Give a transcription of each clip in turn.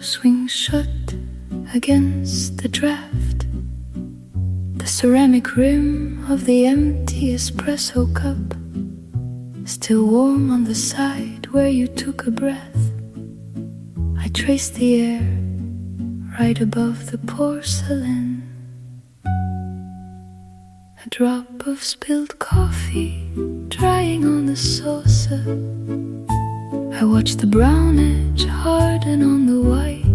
swings shut against the draft. The ceramic rim of the empty espresso cup still warm on the side where you took a breath. I traced the air right above the porcelain. A drop of spilled coffee drying on the saucer. I watched the brown edge harden on the white.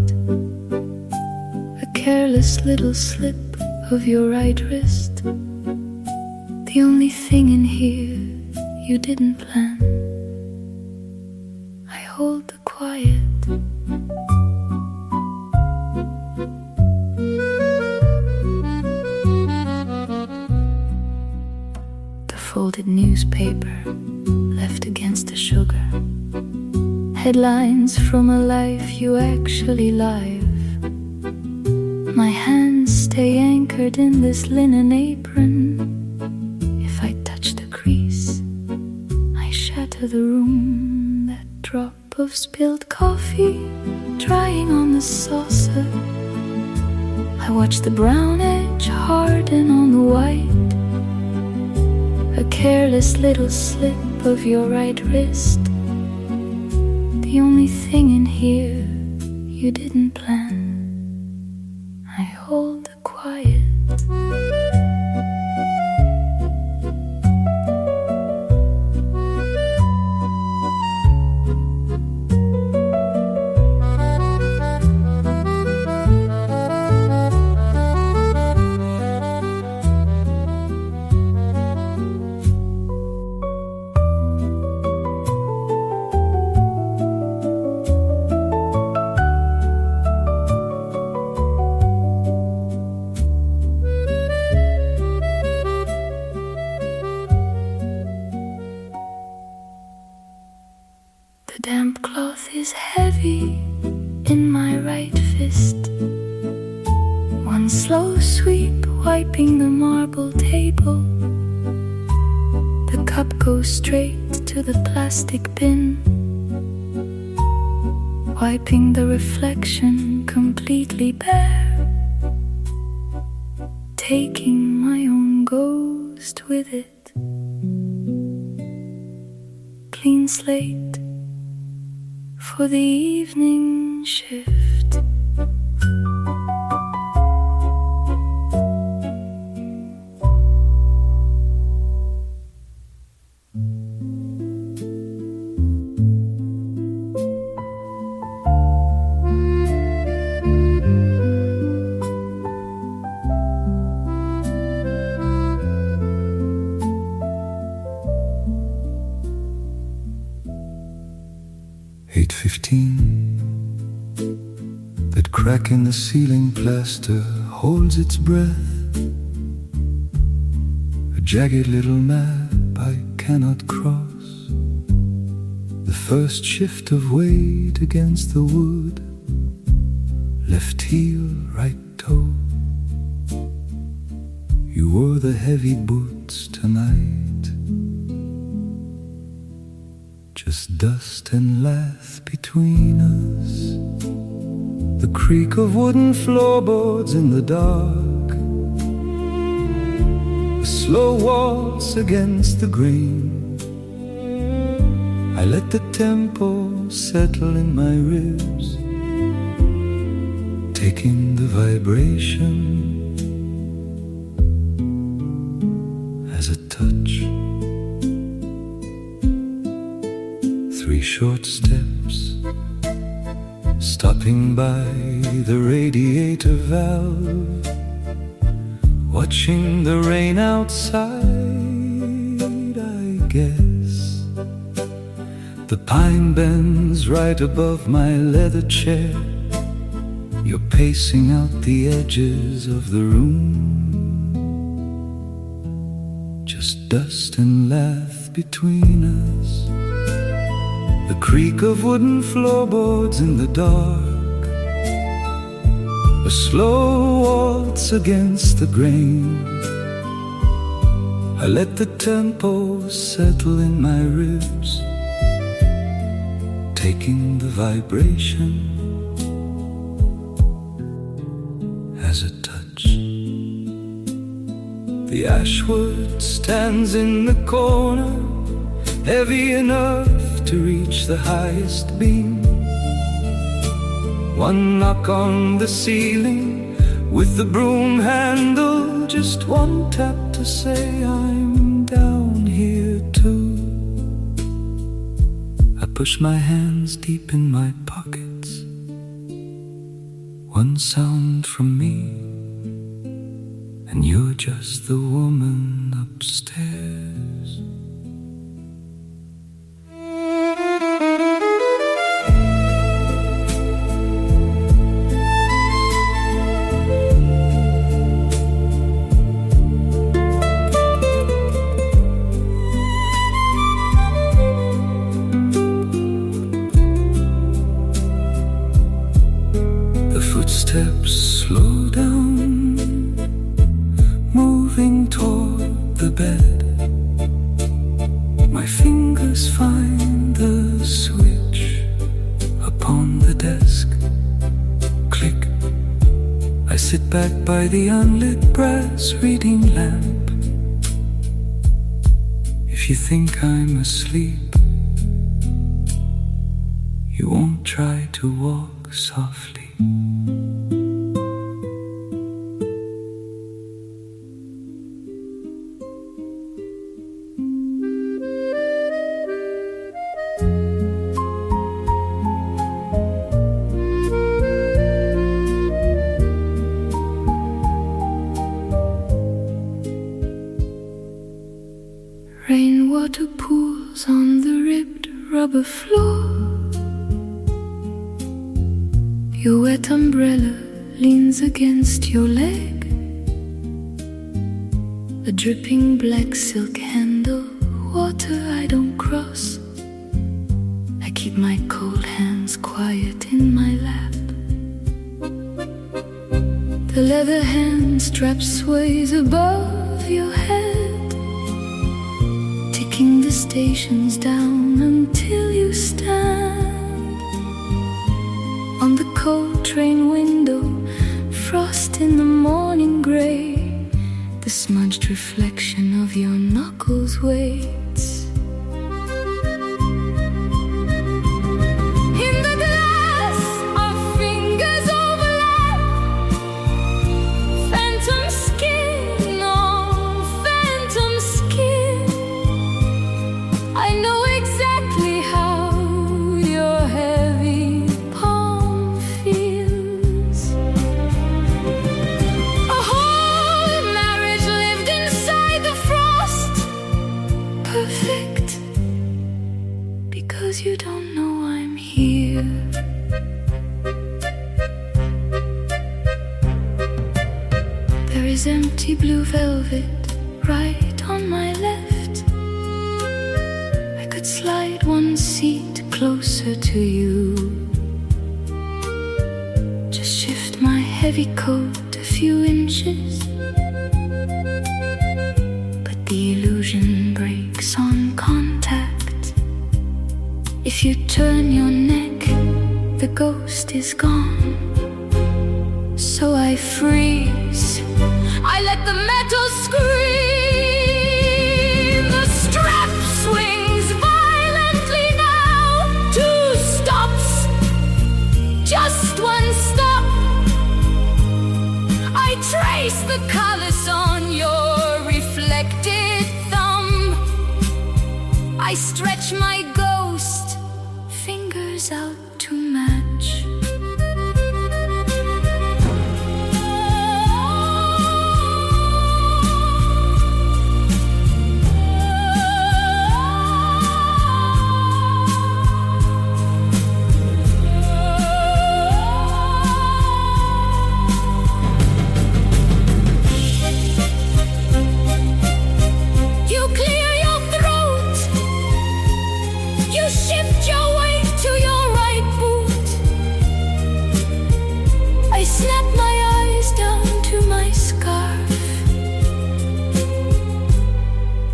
A careless little slip of your right wrist. The only thing in here you didn't plan. I hold the quiet. The folded newspaper left against the sugar. Headlines from a life you actually live. My hands stay anchored in this linen apron. If I touch the crease, I shatter the room. That drop of spilled coffee drying on the saucer. I watch the brown edge harden on the white. A careless little slip of your right wrist. The only thing in here you didn't plan. I hold the quiet. Straight to the plastic bin, wiping the reflection completely bare, taking my own ghost with it. Clean slate for the evening shift. That crack in the ceiling plaster holds its breath. A jagged little map I cannot cross. The first shift of weight against the wood. Left heel, right toe. You wore the heavy boots tonight. Just dust and lath between us. The creak of wooden floorboards in the dark. A slow waltz against the grain. I let the tempo settle in my ribs, taking the vibration as a touch. 3 short steps, stopping by the radiator valve, watching the rain outside, I guess. The pine bends right above my leather chair. You're pacing out the edges of the room. Just dust and lath between us. The creak of wooden floorboards in the dark. A slow waltz against the grain. I let the tempo settle in my ribs, taking the vibration The ashwood stands in the corner, heavy enough to reach the highest beam. One knock on the ceiling with the broom handle, just one tap to say I'm down here too. I push my hands deep in my pockets, one sound from me, and you're just the woman upstairs. Footsteps slow down, moving toward the bed. My fingers find the switch upon the desk. Click. I sit back by the unlit brass reading lamp. If you think I'm asleep, you won't try to walk softly. Rainwater pools on the ribbed rubber floor. Your wet umbrella leans against your leg. A dripping black silk handle, water I don't cross. I keep my cold hands quiet in my lap. The leather hand strap sways above your head, ticking the stations down until you stand on the cold train window, frost in the morning grey. The smudged reflection of your knuckles waits. In the glass, our fingers overlap. Phantom skin on phantom skin. I know exactly how your heavy palm feels. A whole marriage lived inside the frost. Perfect, because you don't know I'm here. There is empty blue velvet right on my left. I could slide one seat closer to you. Just shift my heavy coat a few inches. But the illusion breaks on contact. If you turn your neck, the ghost is gone. So I freeze. I let the metal scream. The strap swings violently now. 2 stops, just 1 stop. I trace the callus on your reflected thumb. I stretch my ghost fingers out to match. You clear your throat. You shift your weight to your right boot. I snap my eyes down to my scarf.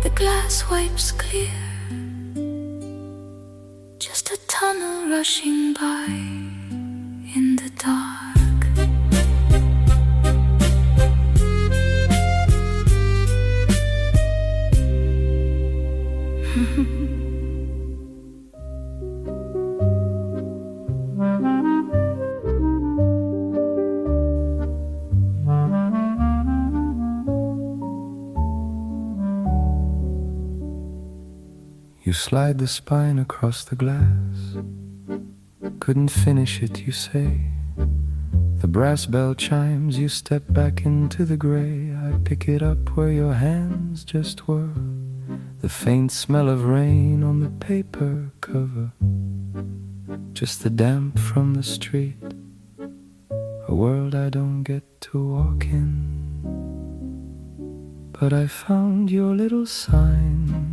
The glass wipes clear. Just a tunnel rushing by in the dark. You slide the spine across the glass. Couldn't finish it, you say. The brass bell chimes, you step back into the gray. I pick it up where your hands just were. The faint smell of rain on the paper cover. Just the damp from the street. A world I don't get to walk in. But I found your little sign.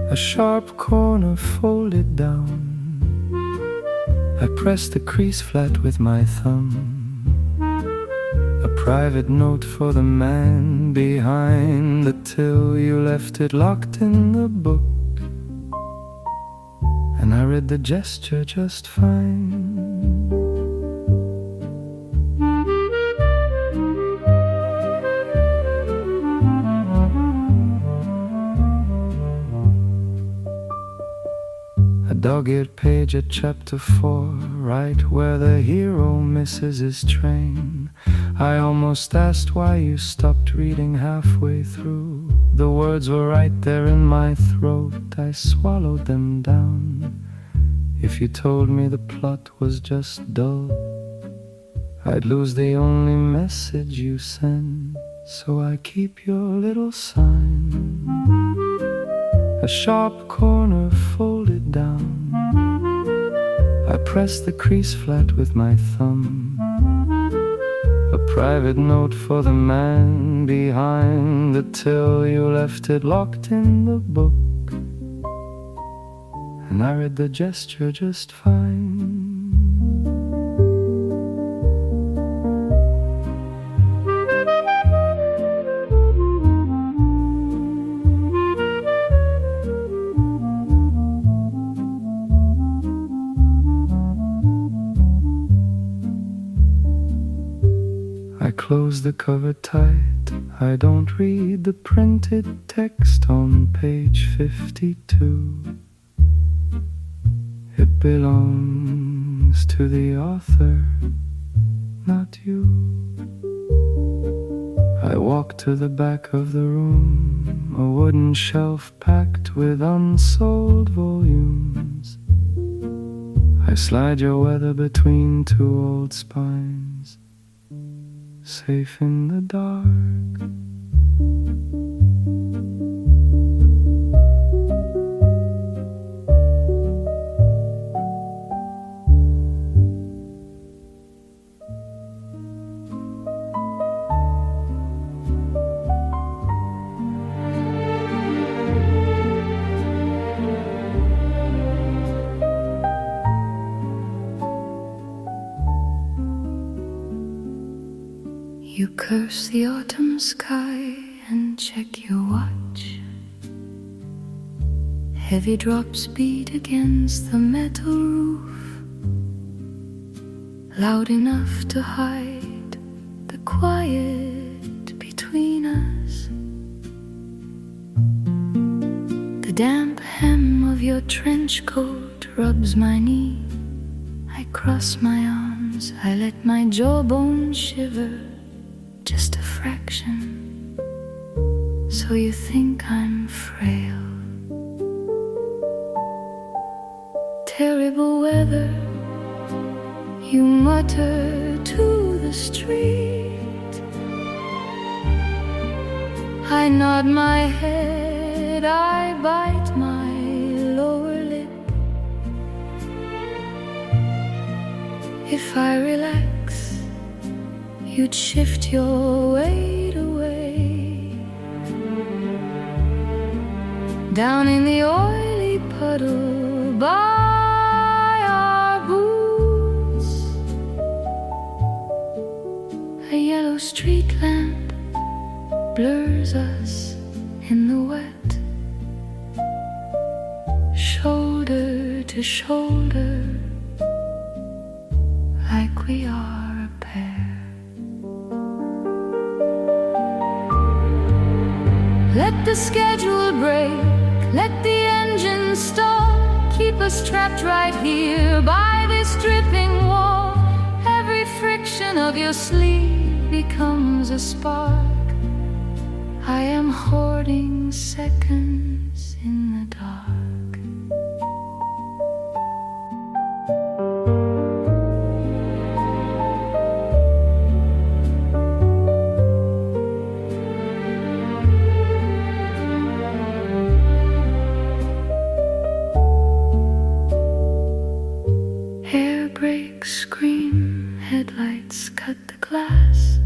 A sharp corner folded down. I pressed the crease flat with my thumb. A private note for the man behind the till. You left it locked in the book, and I read the gesture just fine. Dog-eared page at chapter 4, right where the hero misses his train. I almost asked why you stopped reading halfway through. The words were right there in my throat. I swallowed them down. If you told me the plot was just dull, I'd lose the only message you send. So I keep your little sign. A sharp corner folded down. I press the crease flat with my thumb. A private note for the man behind the till. You left it locked in the book, and I read the gesture just fine. Close the cover tight. I don't read the printed text on page 52. It belongs to the author, not you. I walk to the back of the room, a wooden shelf packed with unsold volumes. I slide your weather between two old spines, safe in the dark. You curse the autumn sky and check your watch. Heavy drops beat against the metal roof, loud enough to hide the quiet between us. The damp hem of your trench coat rubs my knee. I cross my arms, I let my jawbone shiver just a fraction, so you think I'm frail. Terrible weather, you mutter to the street. I nod my head, I bite my lower lip. If I relax, you'd shift your weight away. Down in the oily puddle by our boots, a yellow street lamp blurs us in the wet. Shoulder to shoulder, like we are a pair. Let the schedule break, let the engine stop. Keep us trapped right here by this dripping wall. Every friction of your sleeve becomes a spark. I am hoarding seconds in the dark. Hair breaks, scream, headlights cut the glass.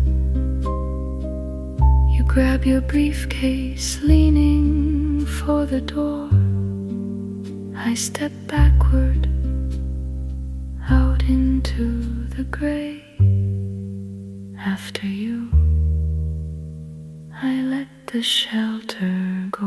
You grab your briefcase, leaning for the door. I step backward, out into the gray. After you, I let the shelter go.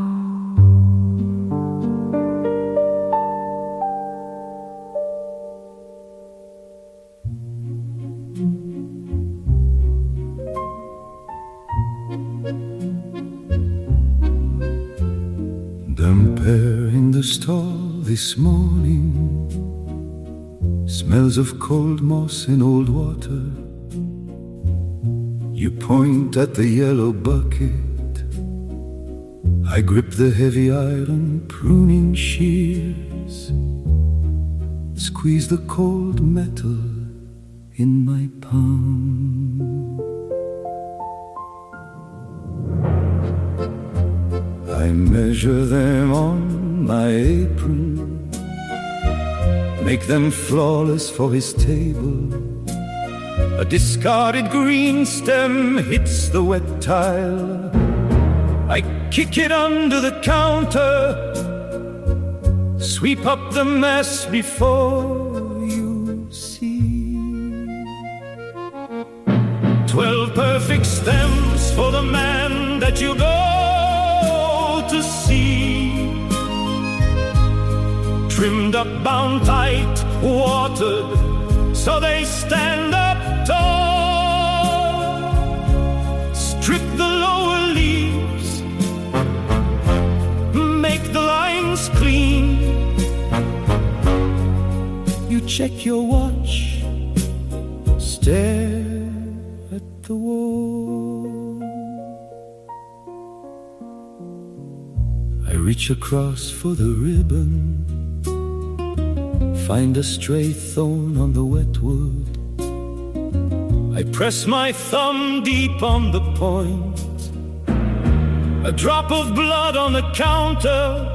Damper in the stall this morning, smells of cold moss and old water. You point at the yellow bucket, I grip the heavy iron pruning shears, squeeze the cold metal in my palm. I measure them on my apron, make them flawless for his table. A discarded green stem hits the wet tile. I kick it under the counter, sweep up the mess before you see. 12 perfect stems for the man that you go to see. Trimmed up, bound tight, watered, so they stand up tall. Strip the lower leaves, make the lines clean. You check your watch, stare at the wall. I reach across for the ribbon, find a stray thorn on the wet wood. I press my thumb deep on the point, a drop of blood on the counter.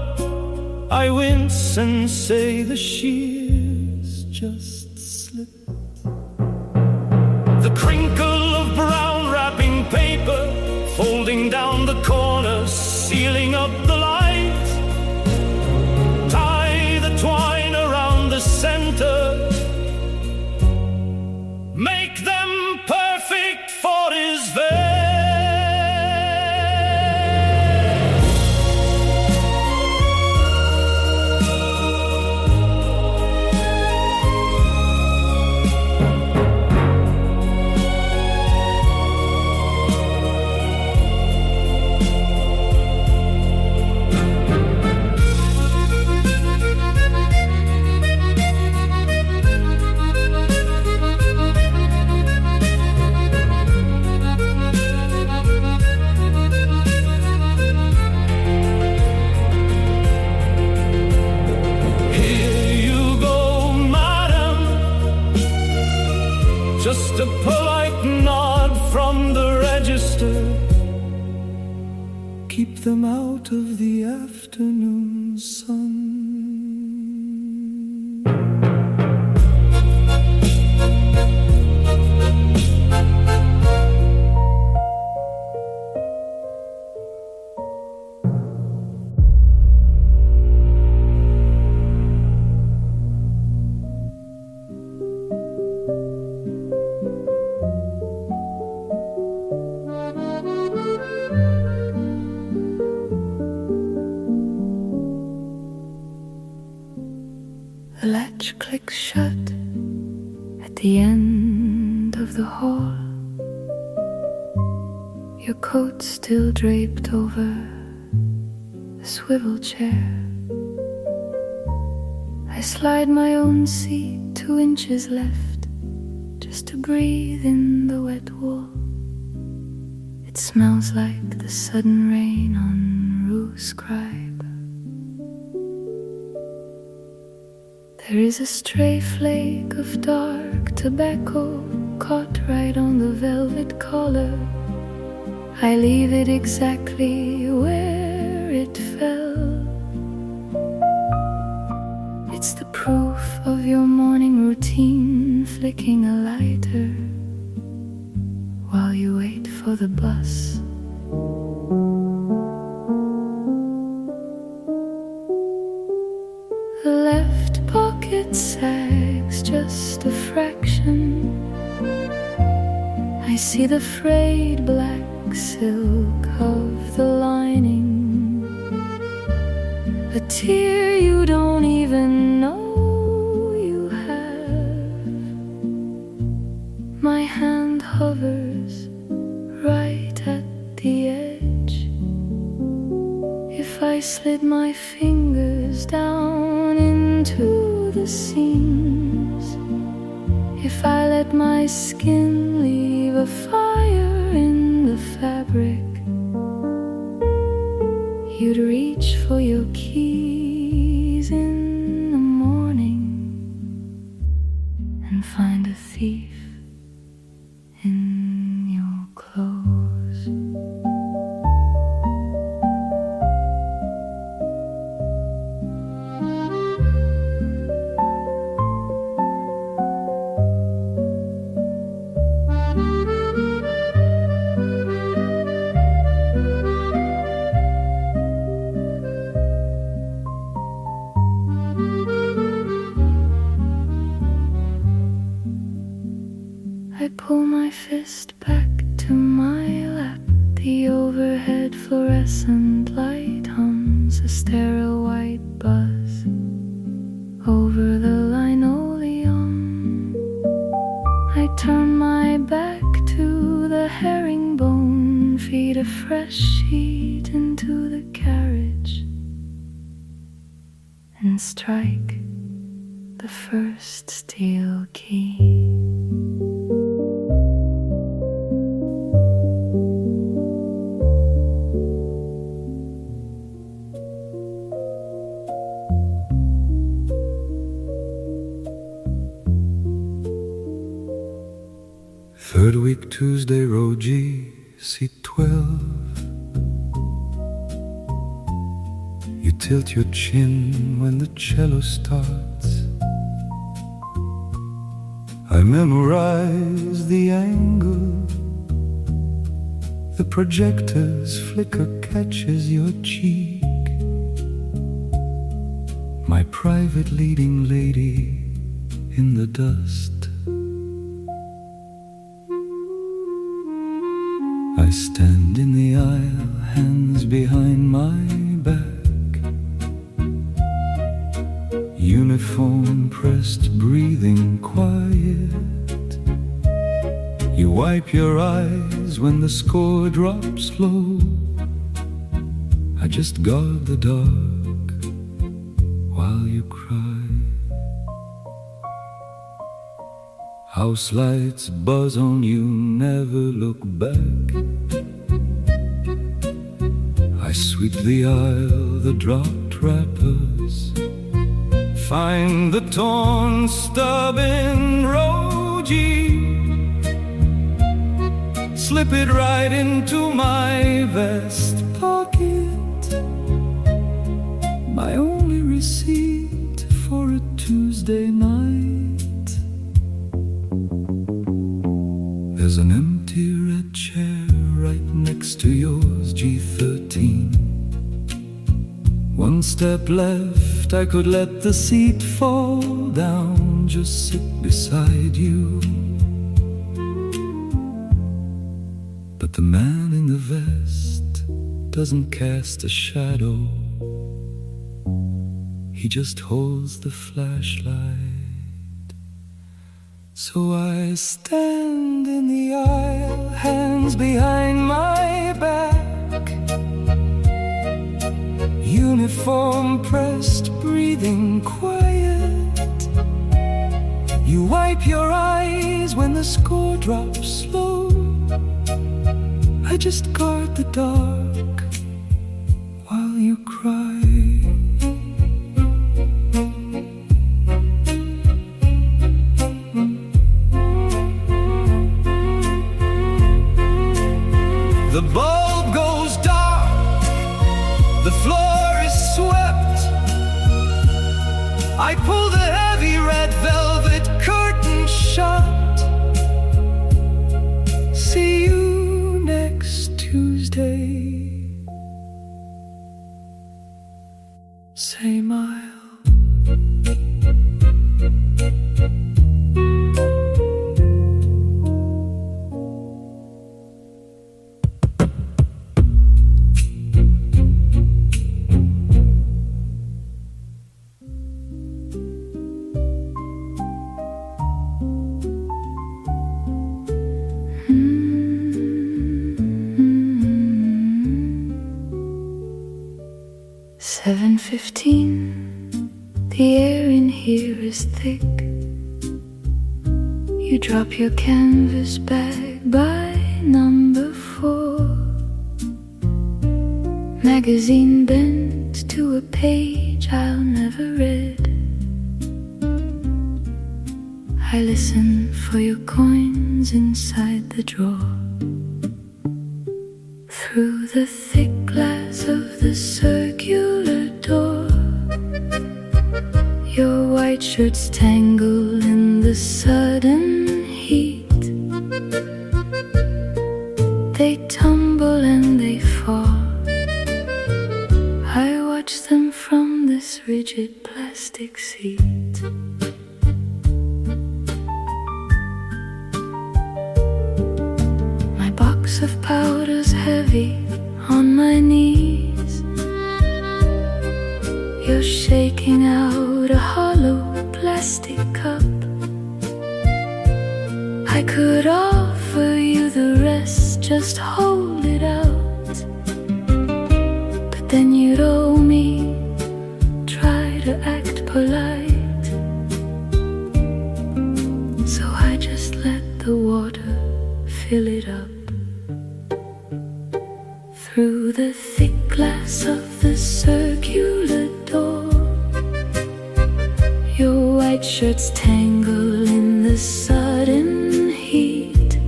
I wince and say the shears just slipped. The crinkle of brown wrapping paper, folding down the corners, sealing up the light. Tie the twine around the center, make them perfect for his veil. Just a polite nod from the register. Keep them out of the afternoon sun. The latch clicks shut at the end of the hall. Your coat still draped over the swivel chair. I slide my own seat 2 inches left, just to breathe in the wet wool. It smells like the sudden rain on Rue Scribe. There is a stray flake of dark tobacco caught right on the velvet collar. I leave it exactly where it fell. It's the proof of your morning routine, flicking a lighter while you wait for the bus. The left pocket sags just a fraction. I see the frayed black silk of the lining, a tear you don't even know you have. My hand hovers right at the edge. If I slid my fingers down into the seams, if I let my skin leave a fire in the fabric, you'd reach for your keys in the morning and find a thief in your clothes. I pull my fist back to my lap. The overhead fluorescent light hums a sterile white buzz over the linoleum. I turn my back to the herringbone, feed a fresh sheet into the carriage, and strike the first steel key. Third week, Tuesday, row G, seat 12. You tilt your chin when the cello starts. I memorize the angle. The projector's flicker catches your cheek. My private leading lady in the dust. I stand in the aisle, hands behind my back. Uniform pressed, breathing quiet. You wipe your eyes when the score drops low. I just guard the dark while you cry. House lights buzz on you, never look back. I sweep the aisle, the dropped wrappers. Find the torn stub in row G. Slip it right into my vest pocket. My only receipt for a Tuesday night. There's an empty red chair right next to yours, G13. One step left, I could let the seat fall down, just sit beside you. But the man in the vest doesn't cast a shadow. He just holds the flashlight. So I stand in the aisle, hands behind my back. Uniform pressed, breathing quiet. You wipe your eyes when the score drops low. I just guard the dark while you cry. I pull the heavy red velvet curtain shut. See you next Tuesday. Same aisle. The air in here is thick. You drop your canvas bag by number 4. Magazine bent to a page I'll never read. I listen for your coins inside the drawer. Through the thick glass of the circular door, your white shirts tangle in the sudden heat. They tumble and they fall. I watch them from this rigid plastic seat. My box of powder's heavy on my knees. You're shaking out a hollow plastic cup. I could offer you the rest, just hold it out. But then you'd owe me, try to act polite. So I just let the water fill it up. Through the thick glass of the circular door, your white shirts tangle in the sudden heat.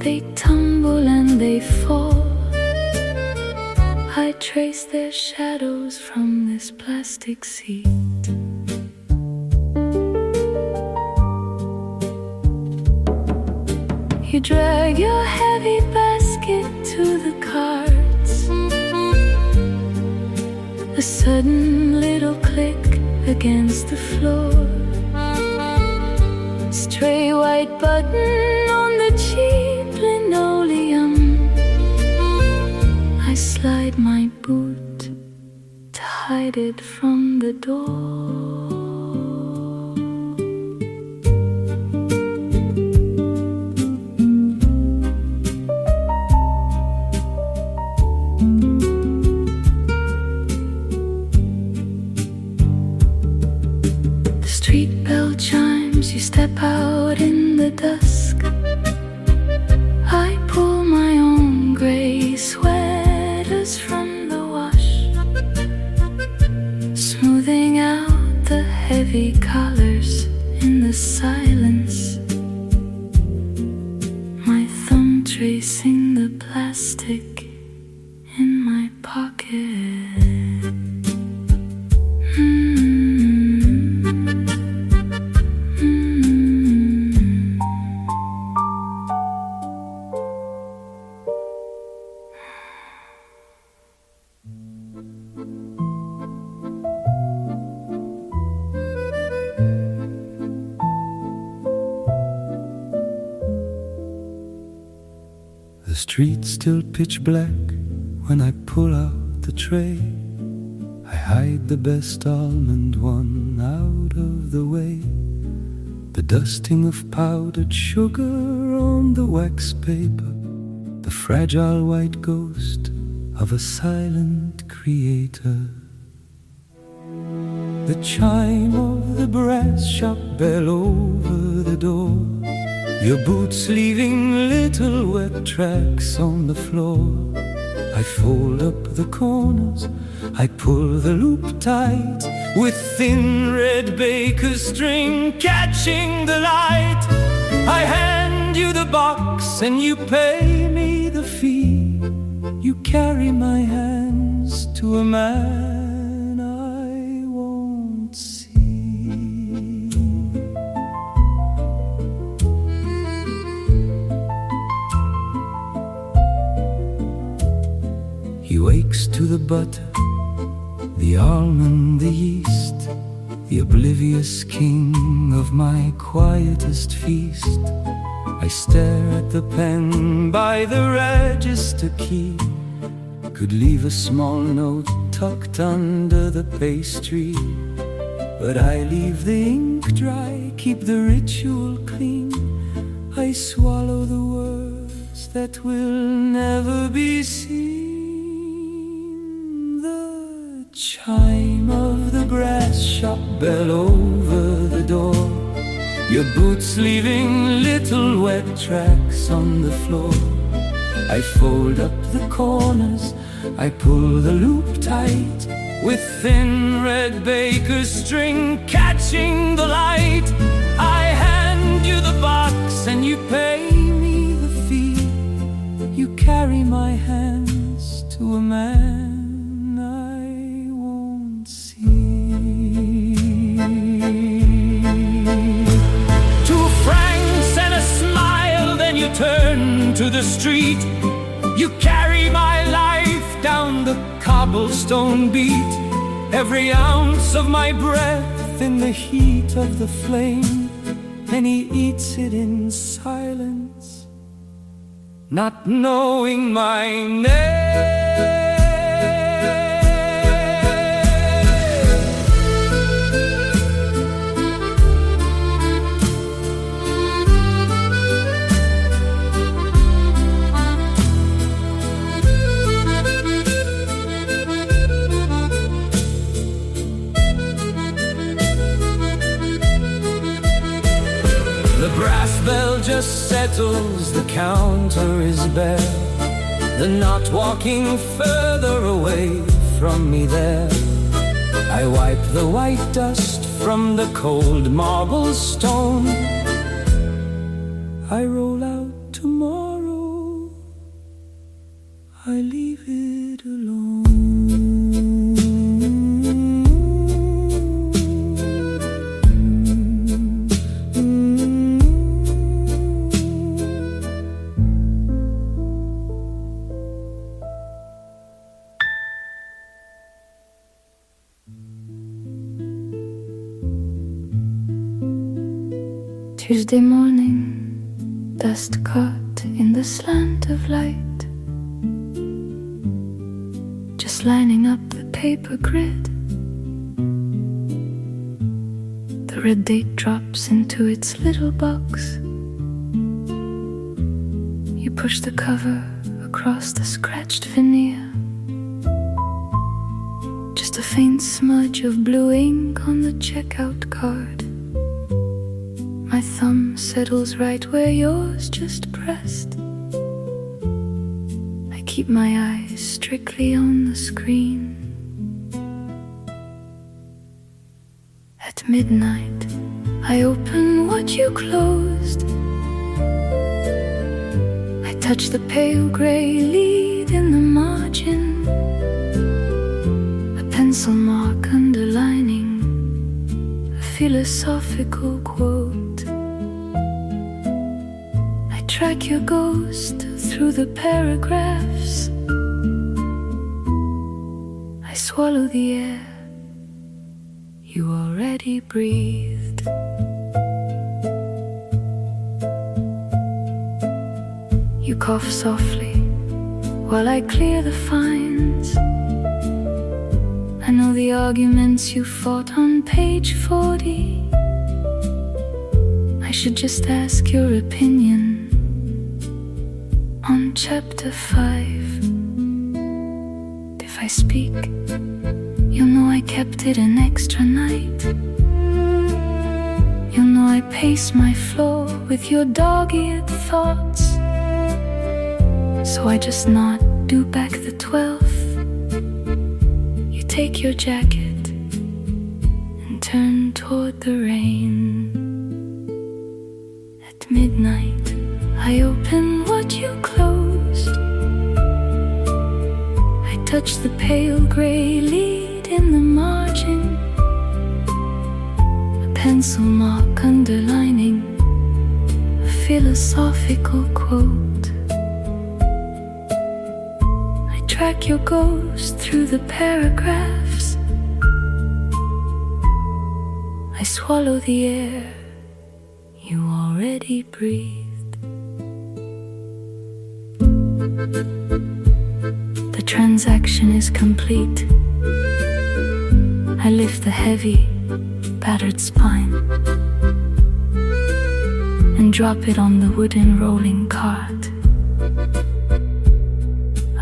They tumble and they fall. I trace their shadows from this plastic seat. You drag your heavy basket to the carts. A sudden little click against the floor. Stray white button on the cheap linoleum. I slide my boot to hide it from the door. You step out in the dusk. I pull my own gray sweaters from the wash, smoothing out the heavy collars in the silence. My thumb tracing the plastic in my pocket. The street's still pitch black when I pull out the tray. I hide the best almond one out of the way. The dusting of powdered sugar on the wax paper, the fragile white ghost of a silent creator. The chime of the brass shop bell over the door, your boots leaving little wet tracks on the floor. I fold up the corners, I pull the loop tight, with thin red baker's string catching the light. I hand you the box and you pay me the fee. You carry my hands to a man I He wakes to the butter, the almond, the yeast, the oblivious king of my quietest feast. I stare at the pen by the register key. Could leave a small note tucked under the pastry, but I leave the ink dry, keep the ritual clean. I swallow the words that will never be seen. The chime of the brass shop bell over the door, your boots leaving little wet tracks on the floor. I fold up the corners, I pull the loop tight, with thin red baker's string catching the light. I hand you the box and you pay me the fee. You carry my hands to a man I won't see. 2 francs and a smile, then you turn to the street. You carry my life down the cobblestone beat. Every ounce of my breath in the heat of the flame, and he eats it in silence, not knowing my name. The brass bell just settles, the counter is bare. The not walking further away from me there. I wipe the white dust from the cold marble stone. I roll out tomorrow, I leave it alone. Tuesday morning, dust caught in the slant of light, just lining up the paper grid. The red date drops into its little box. You push the cover across the scratched veneer. Just a faint smudge of blue ink on the checkout card. My thumb settles right where yours just pressed. I keep my eyes strictly on the screen. At midnight, I open what you closed. I touch the pale grey lead in the margin, a pencil mark underlining a philosophical quote. Track your ghost through the paragraphs. I swallow the air you already breathed. You cough softly while I clear the fines. I know the arguments you fought on page 40. I should just ask your opinion on chapter 5. If I speak, you'll know I kept it an extra night. You'll know I pace my floor with your dog-eared thoughts. So I just not do back the 12th. You take your jacket and turn toward the rain. At midnight, I open what you closed. I touch the pale grey lead in the margin, a pencil mark underlining a philosophical quote. I track your ghost through the paragraphs. I swallow the air you already breathed. The transaction is complete. I lift the heavy, battered spine and drop it on the wooden rolling cart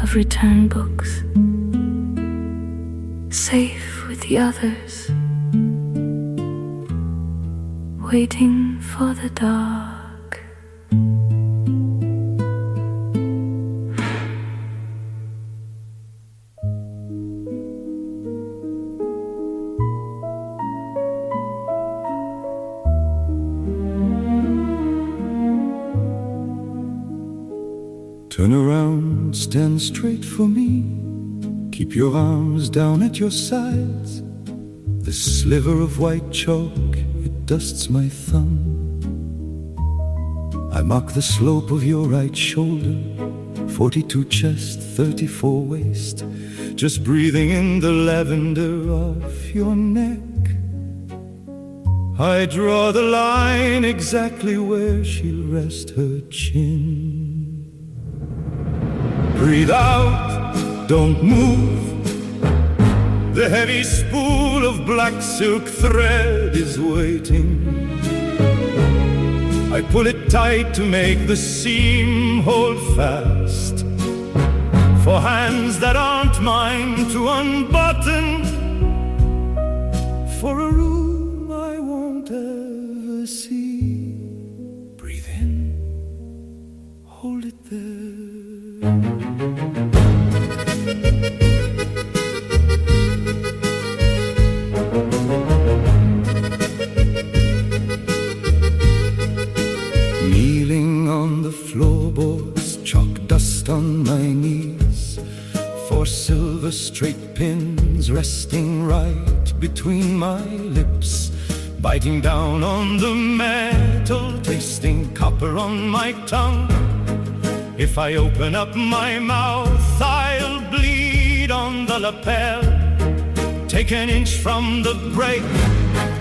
of return books, safe with the others, waiting for the dark. Turn around, stand straight for me. Keep your arms down at your sides. This sliver of white chalk, it dusts my thumb. I mark the slope of your right shoulder, 42 chest, 34 waist. Just breathing in the lavender of your neck. I draw the line exactly where she'll rest her chin. Breathe out, don't move. The heavy spool of black silk thread is waiting. I pull it tight to make the seam hold fast. For hands that aren't mine to unbutton. For a room I won't ever see. Breathe in, hold it there. Kneeling on the floorboards, chalk dust on my knees. 4 silver straight pins resting right between my lips. Biting down on the metal, tasting copper on my tongue. If I open up my mouth, I'll bleed on the lapel. Take an inch from the break,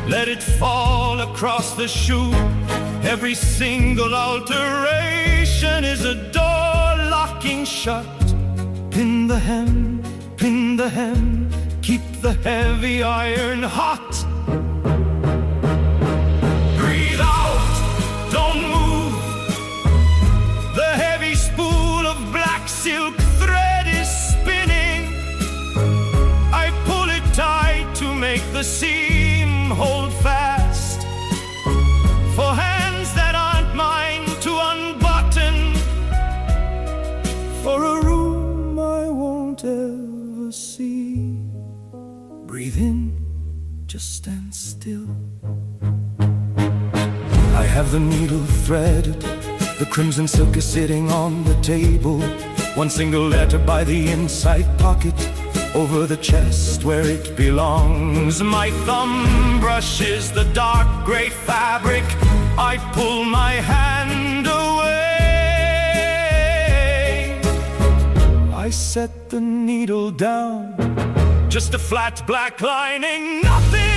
let it fall across the shoe. Every single alteration is a door locking shut. Pin the hem, keep the heavy iron hot. Breathe out, don't move. The heavy spool of black silk thread is spinning. I pull it tight to make the seam hold fast. For hands that aren't mine to unbutton. For a room I won't ever see. Breathe in, just stand still. I have the needle threaded. The crimson silk is sitting on the table. One single letter by the inside pocket, over the chest where it belongs. My thumb brushes the dark gray fabric. I pull my hand away. I set the needle down. Just a flat black lining, nothing.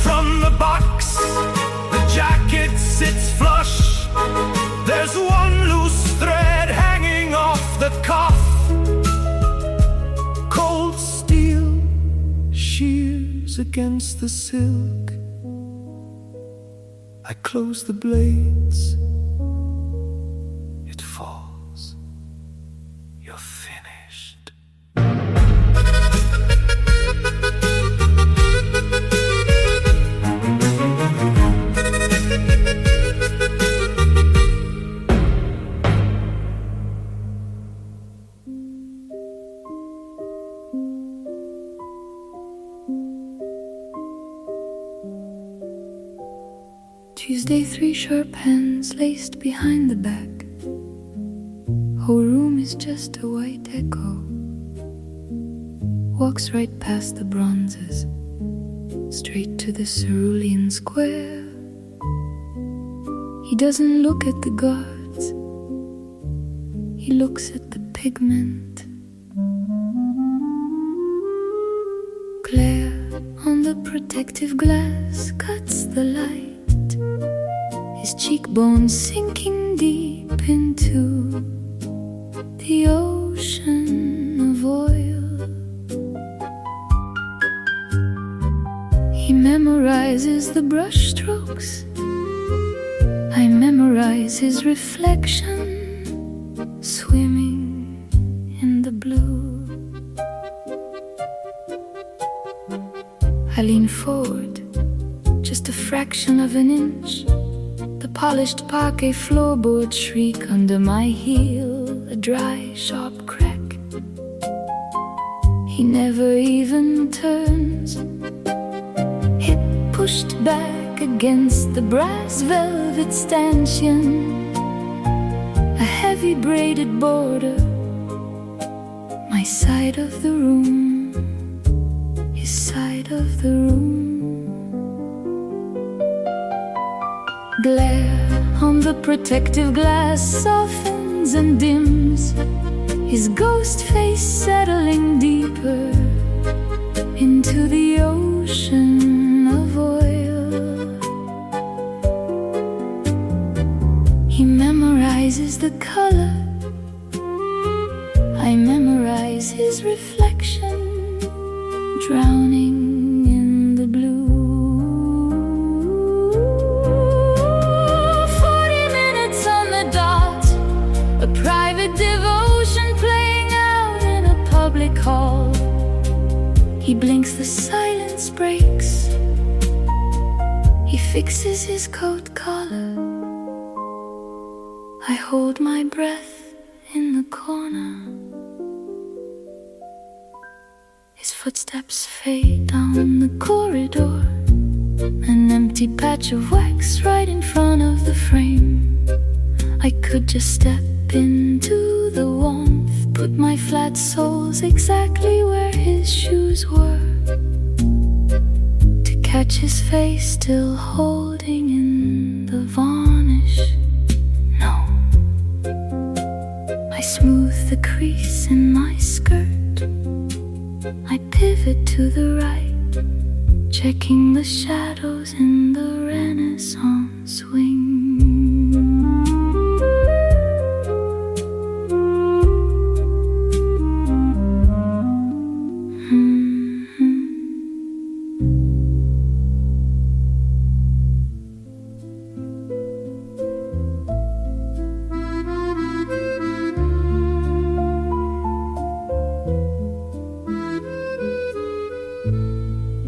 From the box, the jacket sits flush. There's one loose thread hanging off the cuff. Cold steel shears against the silk. I close the blades. It falls. You're finished. Tuesday, 3 sharp hands laced behind the back. Whole room is just a white echo. Walks right past the bronzes, straight to the cerulean square. He doesn't look at the gods, he looks at the pigment. Glare on the protective glass cuts the light, his cheekbones sinking deep into the ocean of oil. He memorizes the brush strokes, I memorize his reflection, swimming in the blue. I lean forward, just a fraction of an inch. The polished parquet floorboards shriek under my heel, a dry, sharp crack. He never even turns, hip pushed back against the brass velvet stanchion, a heavy braided border, my side of the room, his side of the room. Glare on the protective glass softens and dims, his ghost face settling deeper into the ocean of oil. He memorizes the color, I memorize his reflection, drowning in the blue. 40 minutes on the dot, a private devotion playing out in a public hall. He blinks, the silence breaks. He fixes his coat collar. I hold my breath in the corner. His footsteps fade down the corridor, an empty patch of wax right in front of the frame. I could just step into the warmth, put my flat soles exactly where his shoes were, to catch his face still holding in the varnish. No, I smooth the crease in my skirt, I pivot to the right, checking the shadows in the Renaissance wing.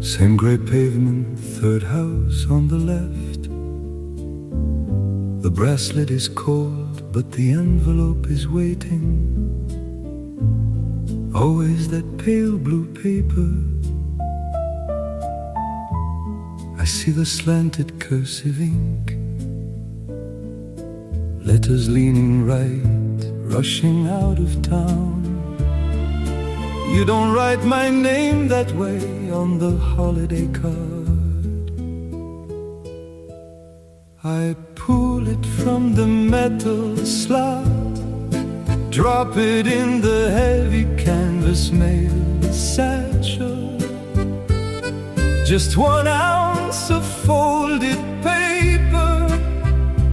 Same grey pavement, third house on the left. The bracelet is cold, but the envelope is waiting. Always that pale blue paper. I see the slanted cursive ink, letters leaning right, rushing out of town. You don't write my name that way on the holiday card. I pull it from the metal slot, drop it in the heavy canvas mail satchel. Just 1 ounce of folded paper,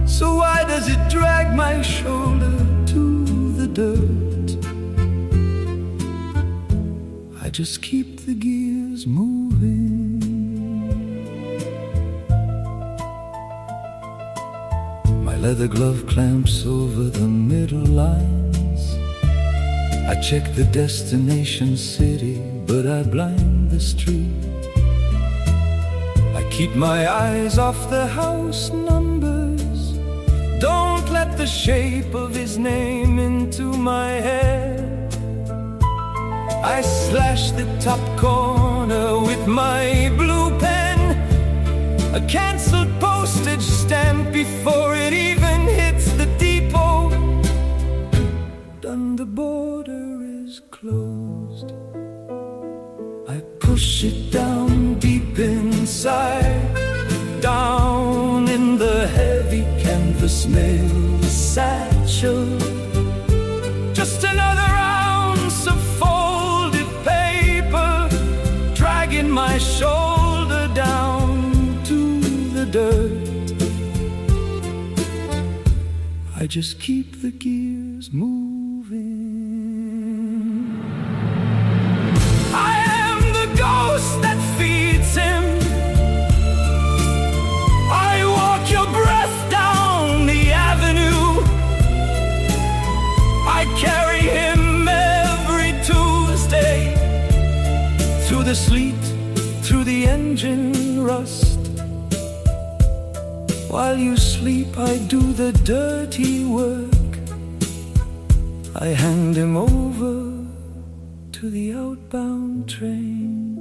so why does it drag my shoulder to the dirt? I just keep the gears moving. My leather glove clamps over the middle lines. I check the destination city, but I blind the street. I keep my eyes off the house numbers, don't let the shape of his name into my head. I slash the top corner with my blue pen, a cancelled postage stamp before it even hits the depot. Done, the border is closed. I push it down deep inside, down in the heavy canvas mail satchel. Just another ounce of folded paper, dragging my shoulder down to the dirt. I just keep the gears moving. I am the ghost that feeds him. I walk your breath down the avenue. I carry him every Tuesday, through the sleet, through the engine rust. While you sleep, I do the dirty work. I hand him over to the outbound train.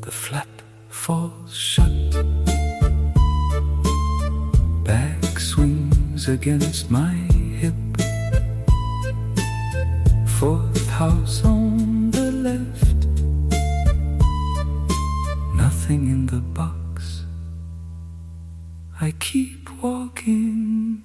The flap falls shut. Bag swings against my hip. Fourth house on the left. Nothing in the box. I keep walking.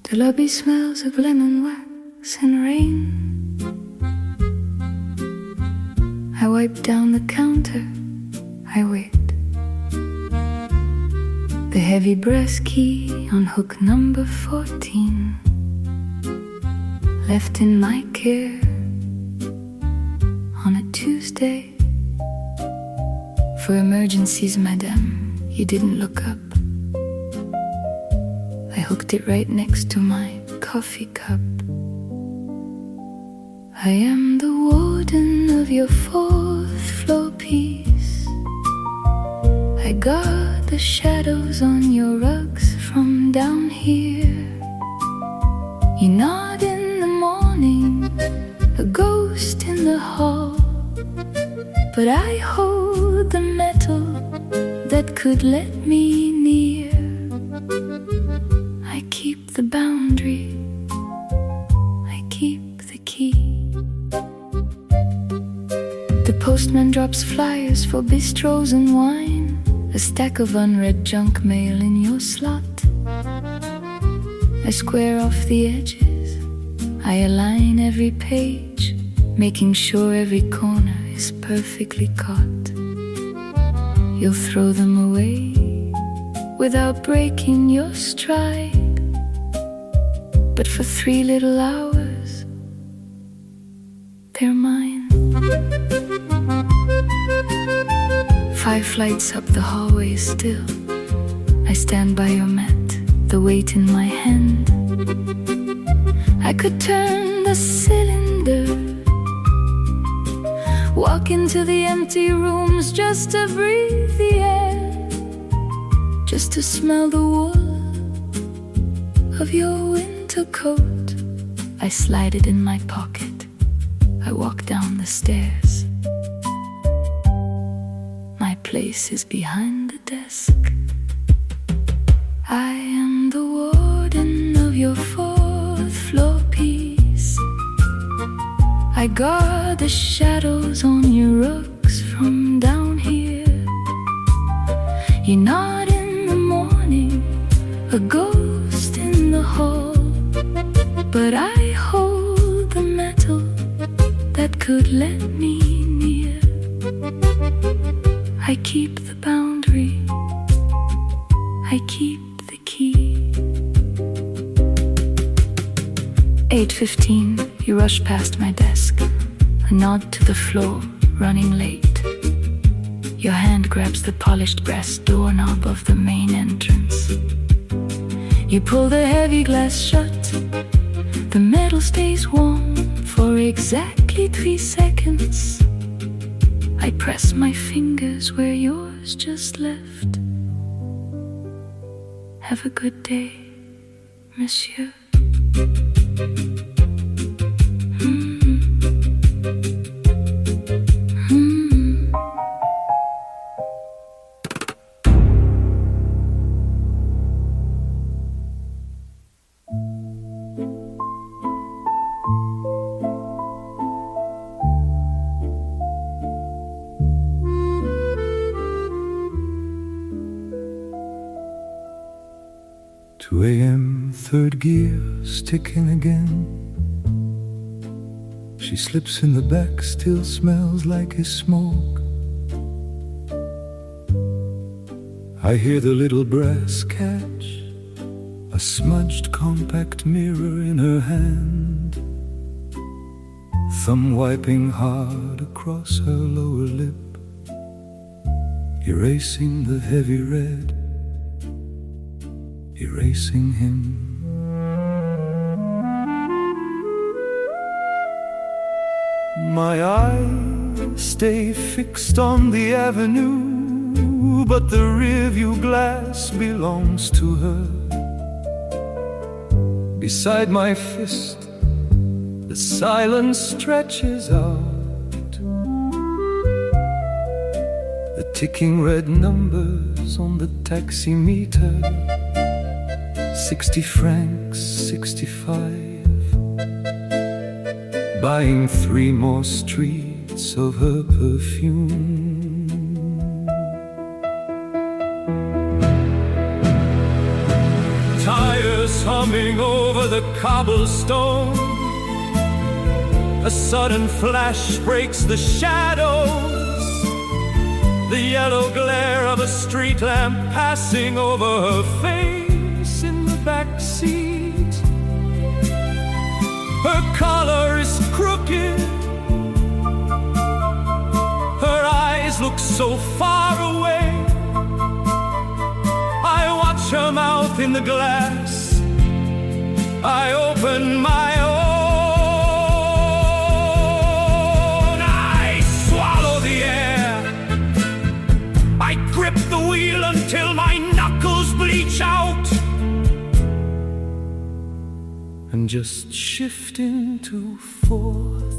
The lobby smells of lemon wax and rain. I wipe down the counter, I wait. The heavy brass key on hook number 14, left in my care on a Tuesday. For emergencies, madame, you didn't look up. I hooked it right next to my coffee cup. I am the warden of your fourth floor piece. I guard the shadows on your rugs from down here. You nod in the morning, a ghost in the hall. But I hold the metal that could let me near. I keep the boundary, I keep the key. The postman drops flyers for bistros and wine, a stack of unread junk mail in your slot. I square off the edges, I align every page, making sure every corner is perfectly caught. You'll throw them away without breaking your stride. But for 3 little hours, they're mine. 5 flights up the hallway still, I stand by your mat, the weight in my hand. I could turn the cylinder, walk into the empty rooms just to breathe the air, just to smell the wool of your winter coat. I slide it in my pocket, I walk down the stairs. My place is behind the desk. I am the warden of your 4th floor piece. I guard the shadows on your rugs from down here. You nod in the morning, a ghost in the hall. But I hold the metal that could let me near. I keep the boundary, I keep the key. 8:15, you rush past my desk, a nod to the floor, running late. Your hand grabs the polished brass doorknob of the main entrance. You pull the heavy glass shut, the metal stays warm For exactly 3 seconds, I press my fingers where yours just left. Have a good day, monsieur. Two a.m., third gear, sticking again. She slips in the back, still smells like his smoke. I hear the little brass catch, a smudged compact mirror in her hand, thumb wiping hard across her lower lip, erasing the heavy red, erasing him. My eyes stay fixed on the avenue, but the rearview glass belongs to her. Beside my fist, the silence stretches out, the ticking red numbers on the taximeter. 60 francs, 65. Buying 3 more streets of her perfume. Tires humming over the cobblestone. A sudden flash breaks the shadows. The yellow glare of a street lamp passing over her face in the back seat. Her collar is crooked. Her eyes look so far away. I watch her mouth in the glass. I open my own. I swallow the air. I grip the wheel until my knuckles bleach out. And just shift into fourth.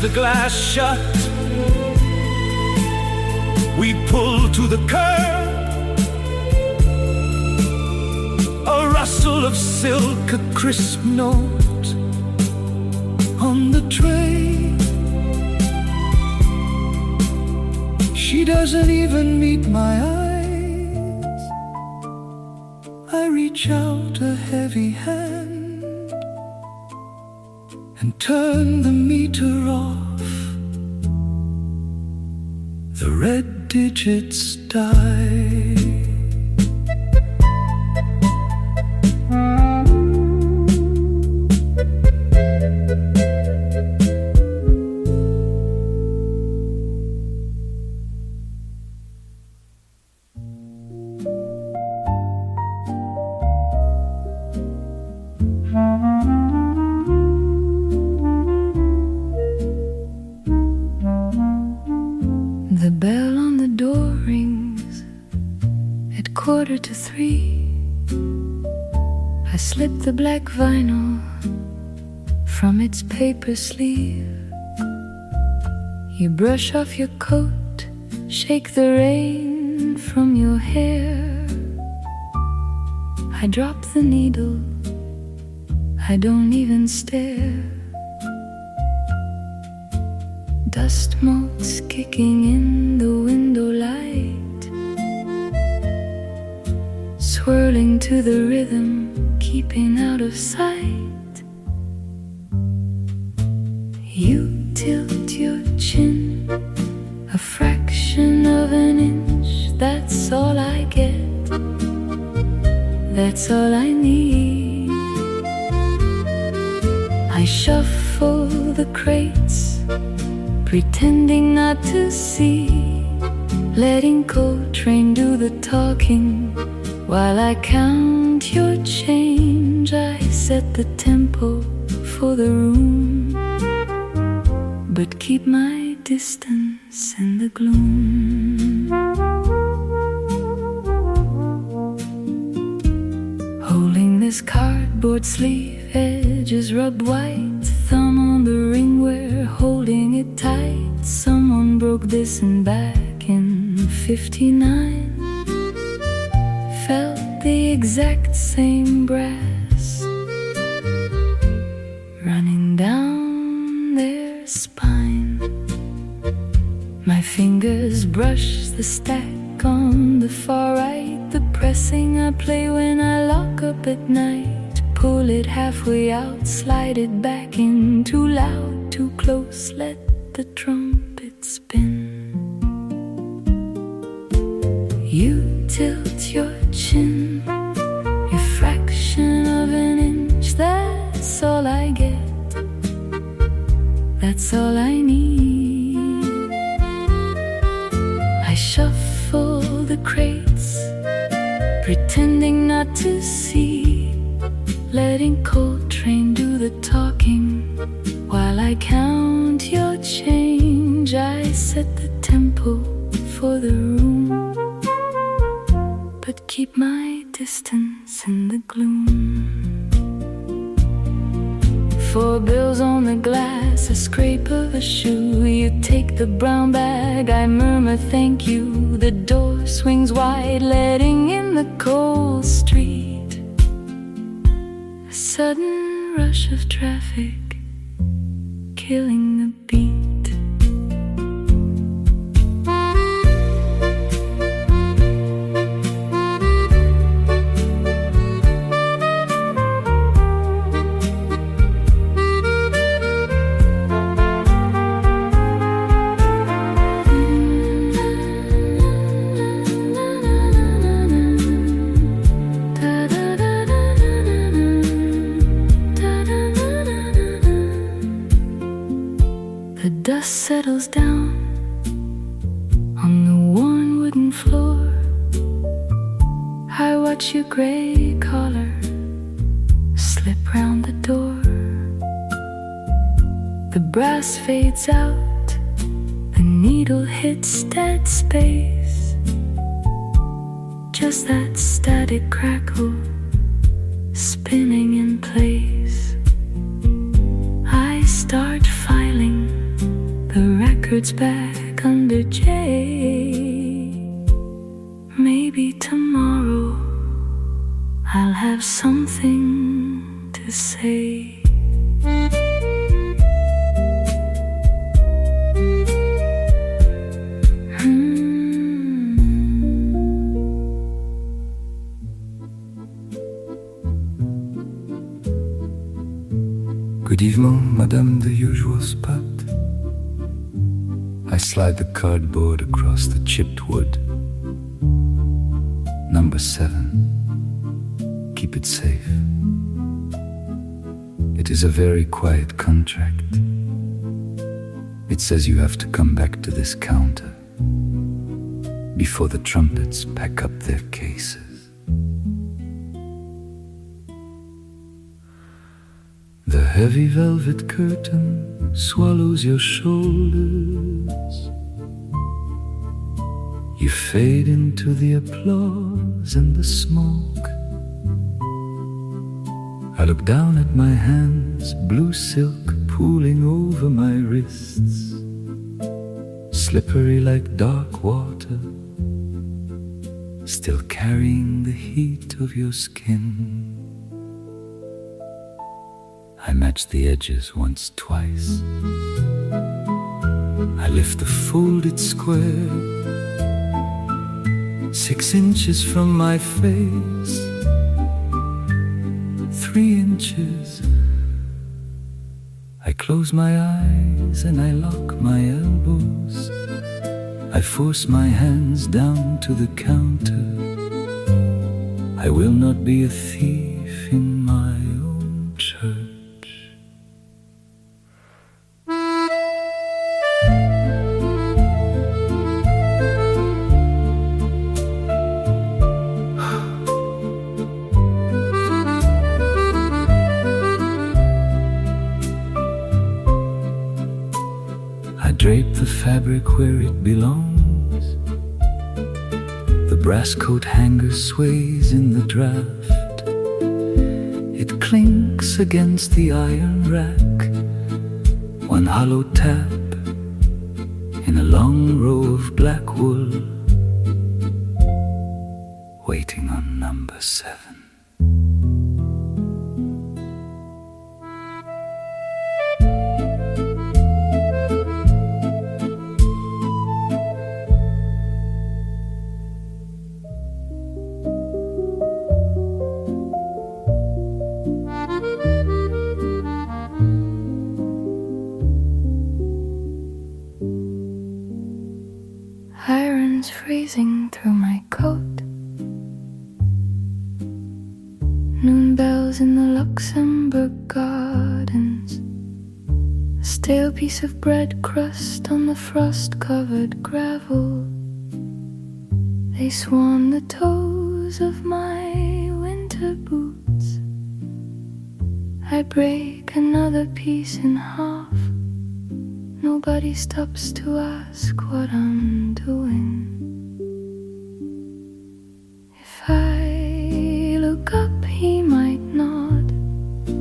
The glass shut. We pull to the curb. A rustle of silk, a crisp note on the tray. She doesn't even meet my eyes. I reach out a heavy hand and turn the meter off. The red digits die. The bell on the door rings at 2:45. I slip the black vinyl from its paper sleeve. You brush off your coat, shake the rain from your hair. I drop the needle, I don't even stare. Dust motes kicking in the window light. swirling to the rhythm, keeping out of sight. You tilt your chin a fraction of an inch, that's all I get, that's all I need. I shuffle the crates, pretending not to see, letting Coltrane do the talking while I count your change. I set the tempo for the room, but keep my distance in the gloom. Holding this cardboard sleeve, edges rubbed white, thumb on the ring, we're holding it tight. Someone broke this and back in '59 felt the exact same brass running down their spine. My fingers brush the stack on the far right, the pressing I play when I lock up at night. Pull it halfway out, slide it back in, too loud, too close, let the trumpet spin. You tilt your chin a fraction of an inch, that's all I get, that's all I need. I shuffle the crates, pretending not to see, letting Coltrane do the talking while I count your change. I set the tempo for the room, but keep my distance in the gloom. 4 bills on the glass, a scrape of a shoe. You take the brown bag, I murmur thank you. The door swings wide, letting in the cold street. A sudden rush of traffic, killing the beat. Settles down on the worn wooden floor. I watch your gray collar slip round the door. The brass fades out, the needle hits dead space. Just that static crackle spinning in place. I start filing the records back under J. Maybe tomorrow I'll have something to say. Good evening, Madame the Usual Spot. I slide the cardboard across the chipped wood. Number 7. Keep it safe. It is a very quiet contract. It says you have to come back to this counter before the trumpets pack up their cases. The heavy velvet curtain swallows your shoulders. You fade into the applause and the smoke. I look down at my hands, blue silk pooling over my wrists, slippery like dark water, still carrying the heat of your skin. I match the edges once, twice. I lift the folded square. 6 inches from my face, 3 inches. I close my eyes and I lock my elbows. I force my hands down to the counter. I will not be a thief in my own church. Drape the fabric where it belongs. The brass coat hanger sways in the draft. It clinks against the iron rack. One hollow tap in a long row of black wool, waiting on number 7. Irons freezing through my coat. Noon bells in the Luxembourg gardens. A stale piece of bread crust on the frost-covered gravel. They swan the toes of my winter boots. I break another piece in half. Nobody stops to ask what I'm doing. If I look up, he might nod.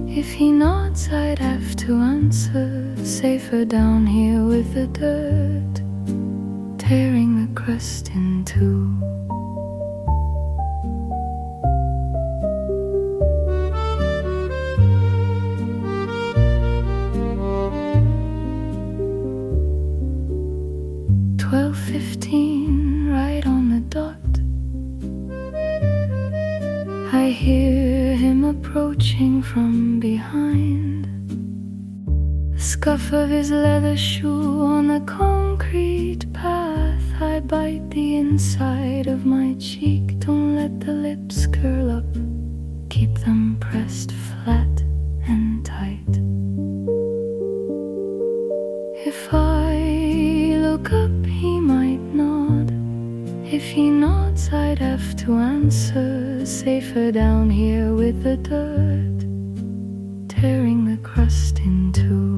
If he nods, I'd have to answer. Safer down here with the dirt, tearing the crust in two. Right on the dot, I hear him approaching from behind. The scuff of his leather shoe on the concrete path. I bite the inside of my cheek. Don't let the lips curl up. Keep them pressed flat and tight. If I look up, he might nod. If he nods, I'd have to answer. Safer down here with the dirt, tearing the crust in two.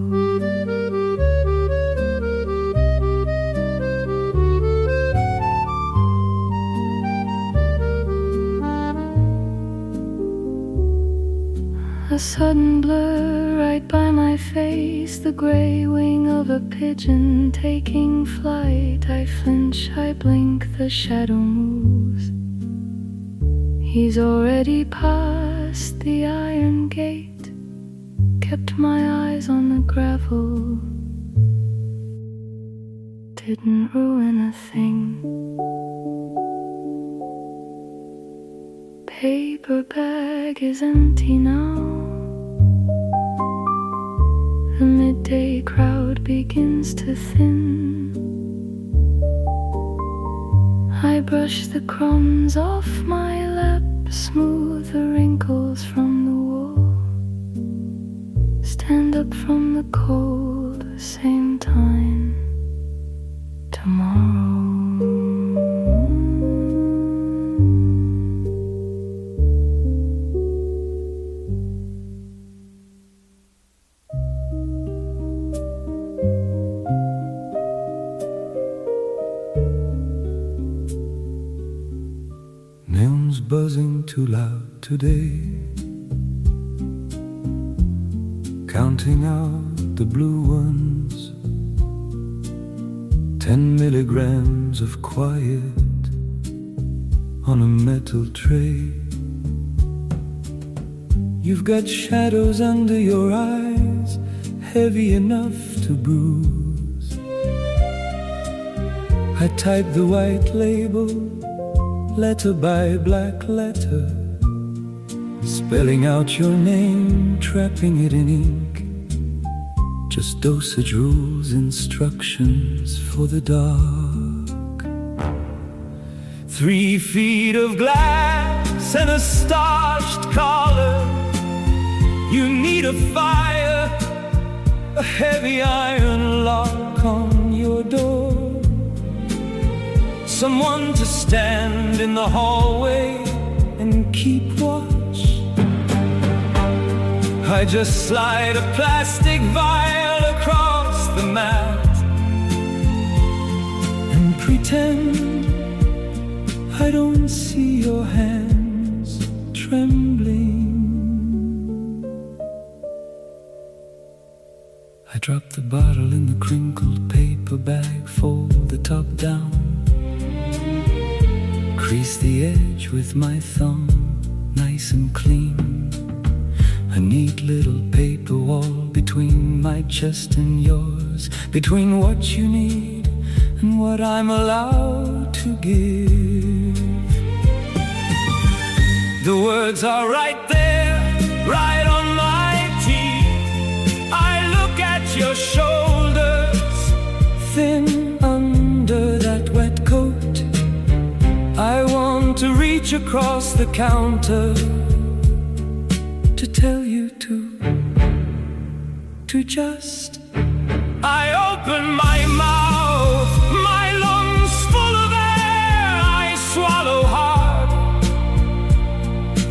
A sudden blur right by my face, the grey wing of a pigeon taking flight. I flinch, I blink, the shadow moves. He's already past the iron gate, kept my eyes on the gravel, didn't ruin a thing. Paper bag is empty now. The midday crowd begins to thin. I brush the crumbs off my lap, smooth the wrinkles from the wall. Stand up from the cold, same time tomorrow. Buzzing too loud today, counting out the blue ones. 10 milligrams of quiet on a metal tray. You've got shadows under your eyes, heavy enough to bruise. I type the white label letter by black letter, spelling out your name, trapping it in ink. Just dosage rules, instructions for the dark. 3 feet of glass and a starched collar. You need a fire, a heavy iron lock on your door. Someone to stand in the hallway and keep watch. I just slide a plastic vial across the mat and pretend I don't see your hands trembling. I drop the bottle in the crinkled paper bag, fold the top down, crease the edge with my thumb, nice and clean. A neat little paper wall between my chest and yours, between what you need and what I'm allowed to give. The words are right there, right on my teeth. I look at your shoulders, thin under that wet coat. I want to reach across the counter to tell you to just. I open my mouth, my lungs full of air. I swallow hard.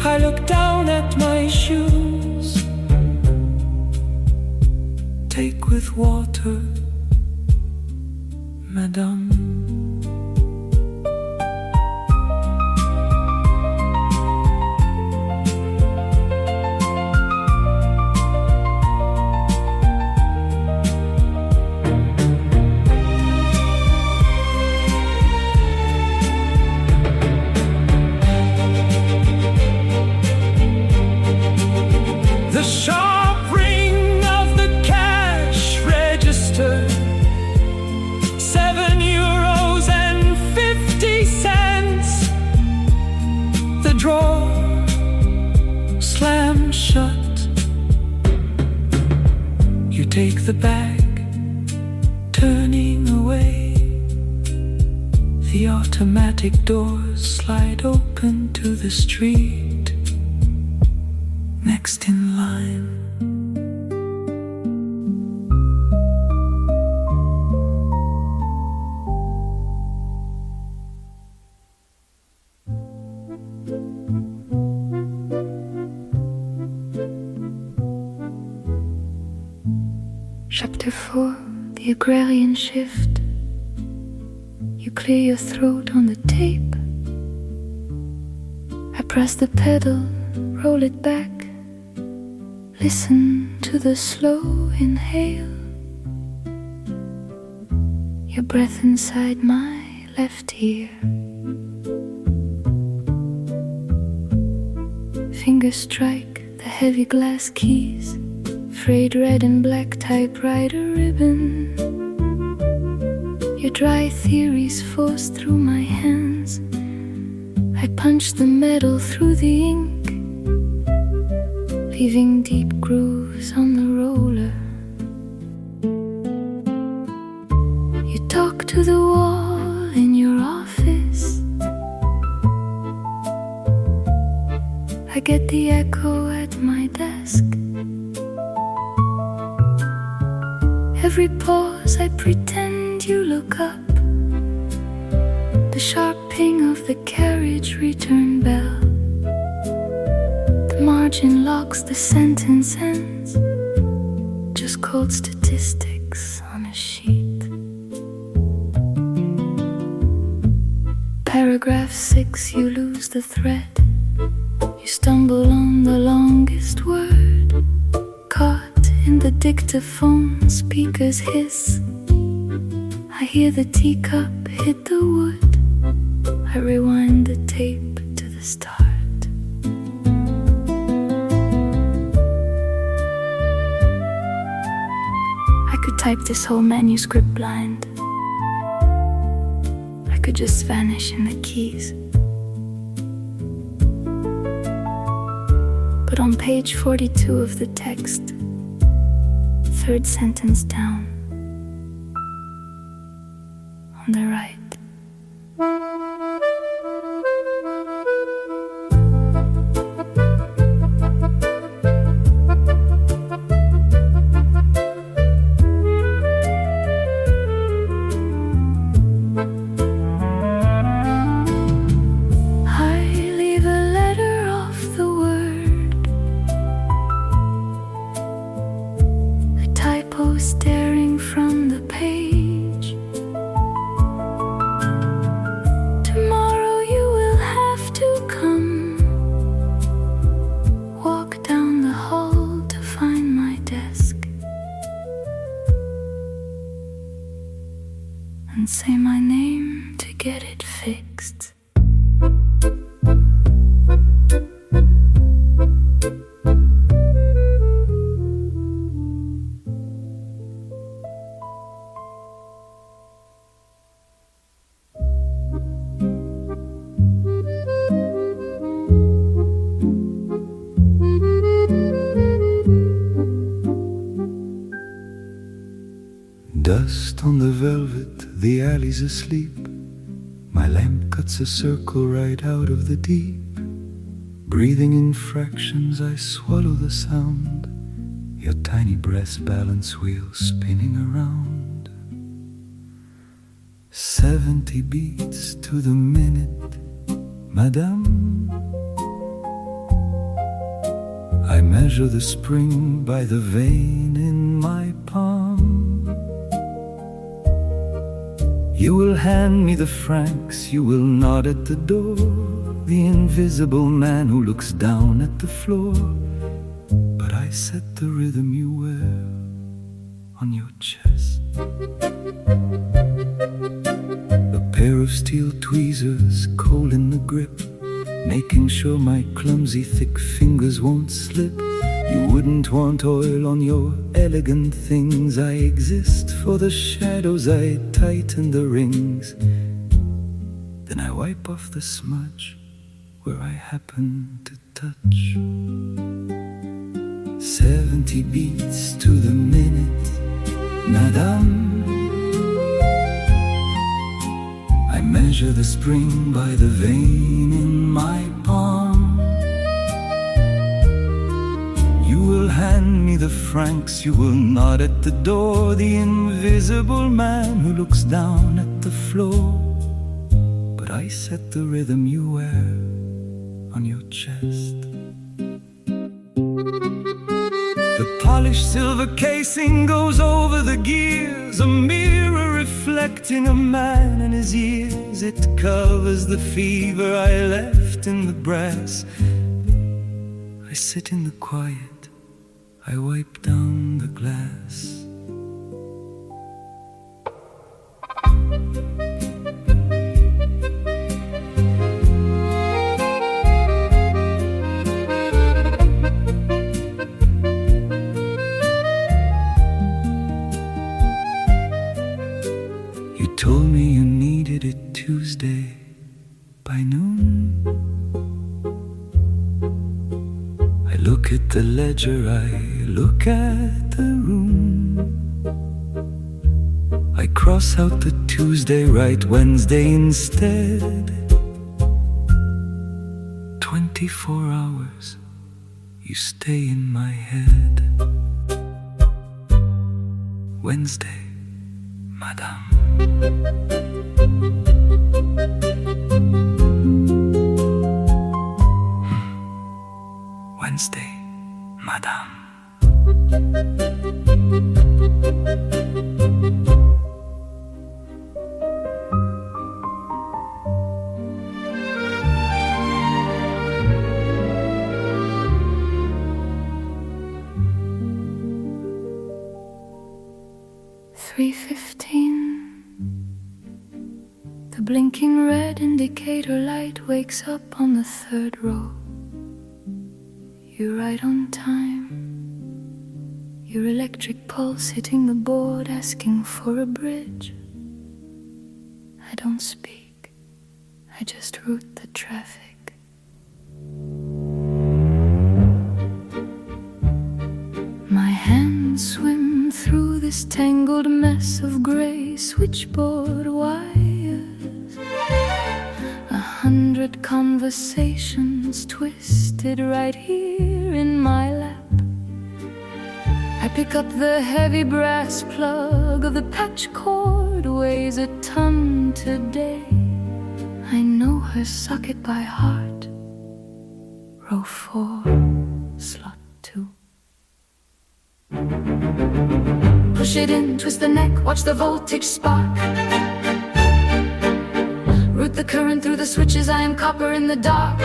I look down at my shoes. Take with water, madame. The sharp ring of the cash register, €7.50. The drawer slams shut. You take the bag, turning away. The automatic doors slide open to the street. Next in line. Chapter 4, the agrarian shift. You clear your throat on the tape. I press the pedal, roll it back. Listen to the slow inhale. Your breath inside my left ear. Fingers strike the heavy glass keys. Frayed red and black typewriter ribbon. Your dry theories force through my hands. I punch the metal through the ink, leaving deep grooves on the roller. You talk to the wall in your office. I get the echo at my desk. Every pause I pretend you look up. The sharp ping of the carriage return bell. The margin locks, the sentence ends. Just cold statistics on a sheet. Paragraph 6, you lose the thread. You stumble on the longest word. Caught in the dictaphone, speakers hiss. I hear the teacup hit the wood. I rewind the tape to the start. I could type this whole manuscript blind. I could just vanish in the keys. But on page 42 of the text, third sentence down, on the right. Staring from the page. Tomorrow you will have to come. Walk down the hall to find my desk and say my name to get it fixed. Dust on the velvet, the alley's asleep. My lamp cuts a circle right out of the deep. Breathing in fractions, I swallow the sound. Your tiny brass balance wheel spinning around. 70 beats to the minute, Madame. I measure the spring by the vein in my palm. You will hand me the francs, you will nod at the door. The invisible man who looks down at the floor. But I set the rhythm you wear on your chest. A pair of steel tweezers, cold in the grip, making sure my clumsy thick fingers won't slip. You wouldn't want oil on your elegant things. I exist for the shadows, I tighten the rings. Then I wipe off the smudge where I happen to touch. 70 beats to the minute, Madame. I measure the spring by the vein in my palm. You will hand me the francs, you will nod at the door. The invisible man who looks down at the floor. But I set the rhythm you wear on your chest. The polished silver casing goes over the gears. A mirror reflecting a man and his ears. It covers the fever I left in the brass. I sit in the quiet, I wipe down the glass. You told me you needed it Tuesday by noon. I look at the ledger, I look at the room. I cross out the Tuesday, write Wednesday instead. 24 hours, you stay in my head. Wednesday, Madame. Wednesday, Madame. The blinking red indicator light wakes up on the third row. You're right on time. Your electric pulse hitting the board, asking for a bridge. I don't speak, I just route the traffic. tangled mess of gray switchboard wires, 100 conversations twisted right here in my lap. I pick up the heavy brass plug of the patch cord, weighs a ton today. I know her socket by heart. Row 4, slot 2. Push it in, twist the neck, watch the voltage spark. Route the current through the switches, I am copper in the dark.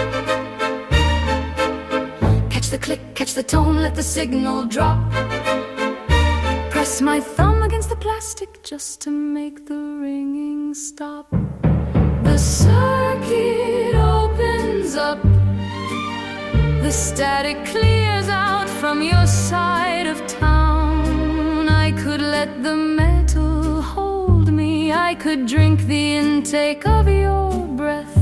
Catch the click, catch the tone, let the signal drop. Press my thumb against the plastic just to make the ringing stop. The circuit opens up, the static clears out from your side of town. I could let the metal hold me, I could drink the intake of your breath,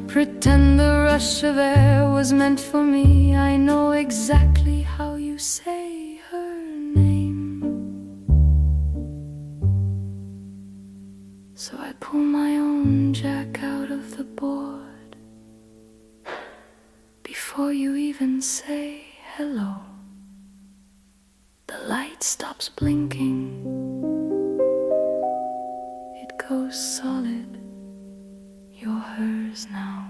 pretend the rush of air was meant for me. I know exactly how you say her name, so I pull my own jack out of the board before you even say hello. The light stops blinking, it goes solid. You're hers now.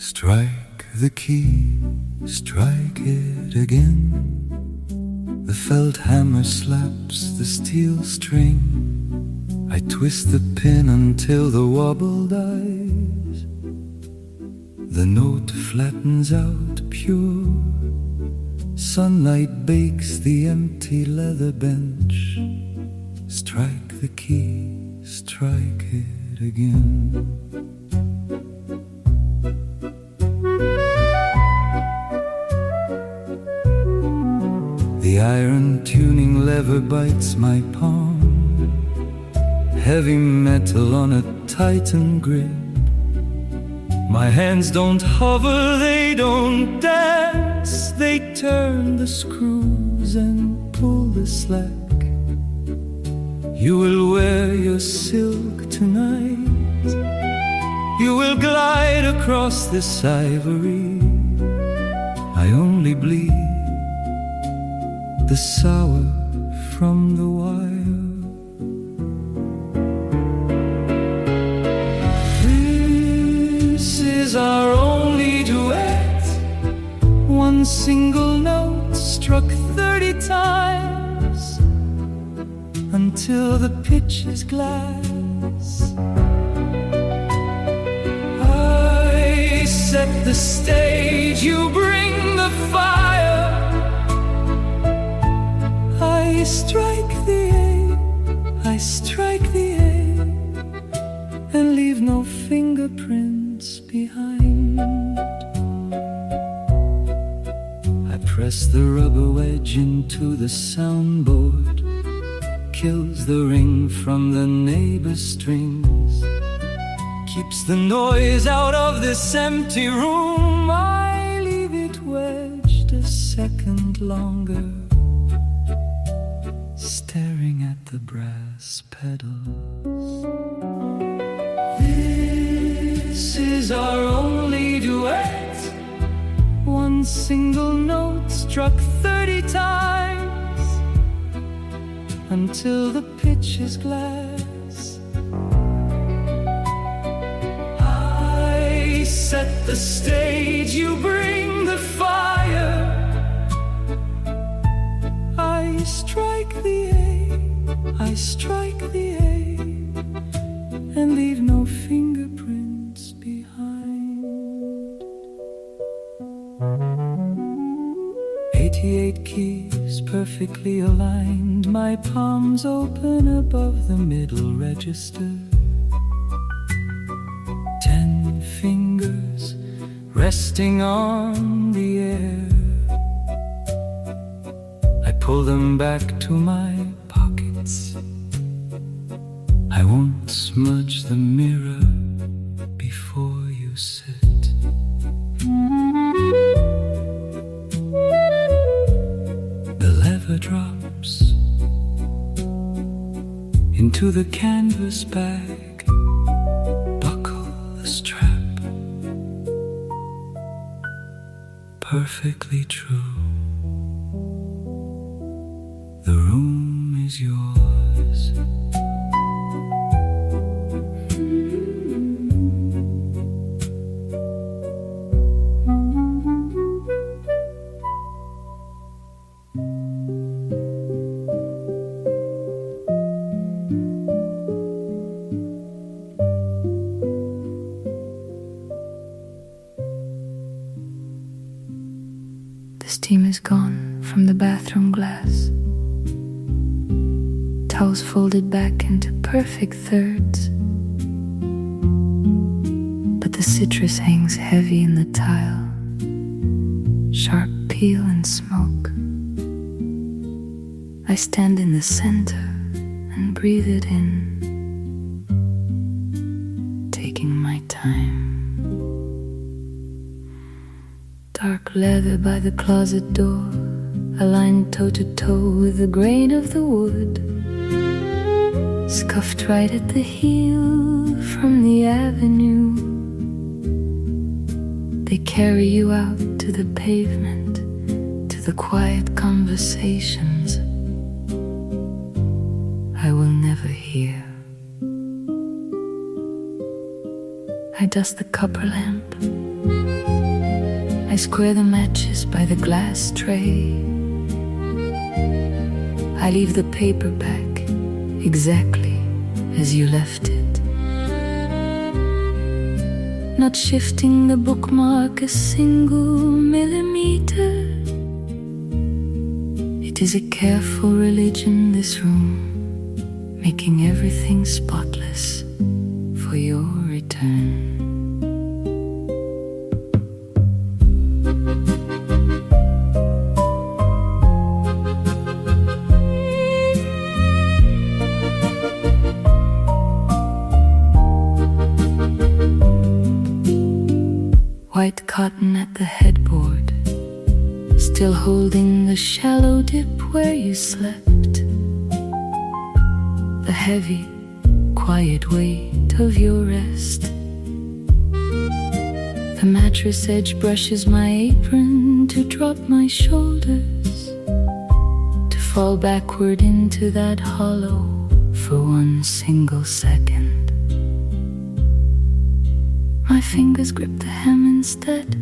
Strike the key, strike it again. The felt hammer slaps the steel string. I twist the pin until the wobble dies. The note flattens out pure. Sunlight bakes the empty leather bench. Strike the key, strike it again. The iron tuning lever bites my palm. Heavy metal on a titan grip. My hands don't hover, they don't dance. They turn the screws and pull the slack. You will wear your silk tonight. You will glide across this ivory. I only bleed the sour from the wire. This is our only duet. One single note struck 30 times until the pitch is glass. I set the stage, you bring the fire. I strike the A, I strike the A, and leave no fingerprints behind. I press the rubber wedge into the soundboard, kills the ring from the neighbor's strings, keeps the noise out of this empty room. I leave it wedged a second longer, staring at the brass pedals. This is our only duet. One single note struck 30 times until the pitch is glass. I set the stage, you bring the fire. I strike the A, I strike the A, and leave no fingerprints behind. 88 keys perfectly aligned, my palms open above the middle register. resting on the air. I pull them back to my pockets. I won't smudge the mirror before you sit. The lever drops into the canvas bag. Buckle the strap. Perfectly true. The room is yours. The steam is gone from the bathroom glass. Towels folded back into perfect thirds. But the citrus hangs heavy in the tile. Sharp peel and smoke. I stand in the center and breathe it in, taking my time. Dark leather by the closet door, aligned toe to toe with the grain of the wood. Scuffed right at the heel from the avenue. They carry you out to the pavement, to the quiet conversations I will never hear. I dust the copper lamp. I square the matches by the glass tray. I leave the paper back exactly as you left it, not shifting the bookmark a single millimeter. It is a careful religion, this room, making everything spotless for your return. White cotton at the headboard, still holding the shallow dip where you slept. The heavy, quiet weight of your rest. The mattress edge brushes my apron to drop my shoulders, to fall backward into that hollow for one single second. My fingers grip the hem instead.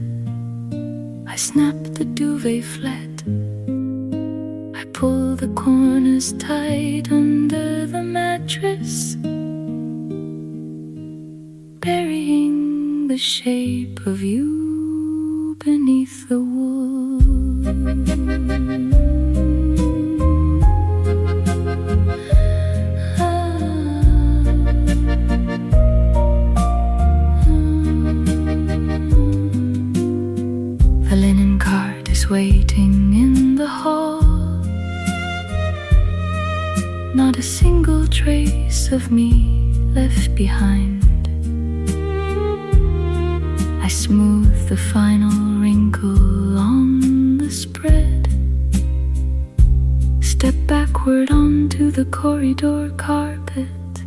I snap the duvet flat. I pull the corners tight under the mattress, burying the shape of you beneath the wool. Waiting in the hall, not a single trace of me left behind. I smooth the final wrinkle on the spread, step backward onto the corridor carpet,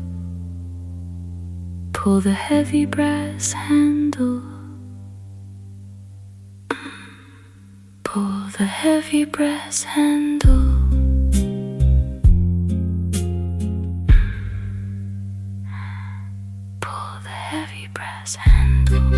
pull the heavy brass handle. Pull the heavy brass handle. Pull the heavy brass handle.